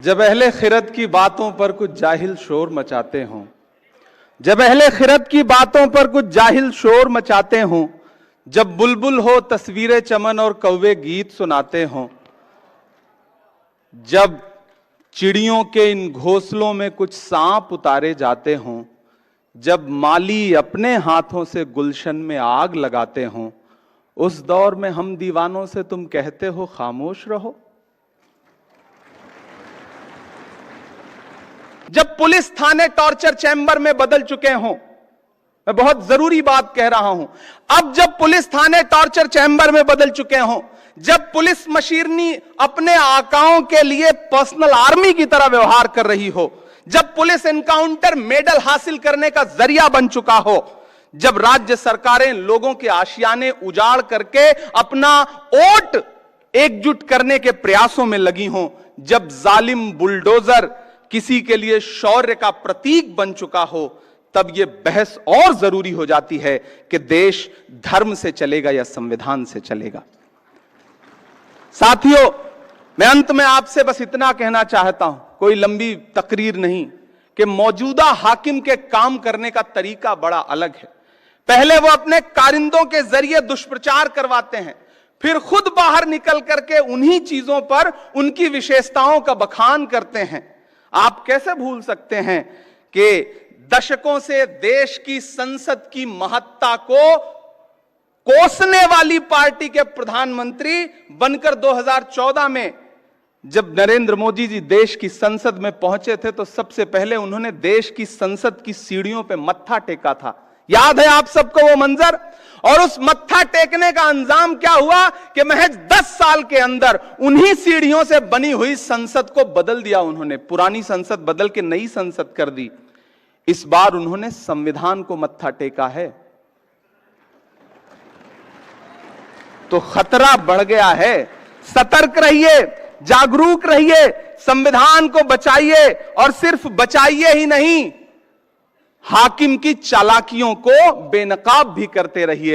जब अहले खिरत की बातों पर कुछ जाहिल शोर मचाते हों, जब अहले खिरत की बातों पर कुछ जाहिल शोर मचाते हों, जब बुलबुल हो तस्वीरें चमन और कौवे गीत सुनाते हों, जब चिड़ियों के इन घोंसलों में कुछ सांप उतारे जाते हों, जब माली अपने हाथों से गुलशन में आग लगाते हों, उस दौर में हम दीवानों से तुम कहते हो खामोश रहो। जब पुलिस थाने टॉर्चर चैंबर में बदल चुके हों, मैं बहुत जरूरी बात कह रहा हूं, अब जब पुलिस थाने टॉर्चर चैंबर में बदल चुके हों, जब पुलिस मशीनरी अपने आकाओं के लिए पर्सनल आर्मी की तरह व्यवहार कर रही हो, जब पुलिस एनकाउंटर मेडल हासिल करने का जरिया बन चुका हो, जब राज्य सरकारें लोगों के आशियाने उजाड़ करके अपना वोट एकजुट करने के प्रयासों में लगी हों, जब जालिम बुलडोजर किसी के लिए शौर्य का प्रतीक बन चुका हो, तब यह बहस और जरूरी हो जाती है कि देश धर्म से चलेगा या संविधान से चलेगा। साथियों, मैं अंत में आपसे बस इतना कहना चाहता हूं, कोई लंबी तकरीर नहीं, कि मौजूदा हाकिम के काम करने का तरीका बड़ा अलग है। पहले वो अपने कारिंदों के जरिए दुष्प्रचार करवाते हैं, फिर खुद बाहर निकल करके उन्हीं चीजों पर उनकी विशेषताओं का बखान करते हैं। आप कैसे भूल सकते हैं कि दशकों से देश की संसद की महत्ता को कोसने वाली पार्टी के प्रधानमंत्री बनकर 2014 में जब नरेंद्र मोदी जी देश की संसद में पहुंचे थे, तो सबसे पहले उन्होंने देश की संसद की सीढ़ियों पे मत्था टेका था। याद है आप सबको वो मंजर? और उस मत्था टेकने का अंजाम क्या हुआ कि महज 10 साल के अंदर उन्हीं सीढ़ियों से बनी हुई संसद को बदल दिया उन्होंने। पुरानी संसद बदल के नई संसद कर दी। इस बार उन्होंने संविधान को मत्था टेका है, तो खतरा बढ़ गया है। सतर्क रहिए, जागरूक रहिए, संविधान को बचाइए, और सिर्फ बचाइए ही नहीं, हाकिम की चालाकियों को बेनकाब भी करते रहिए।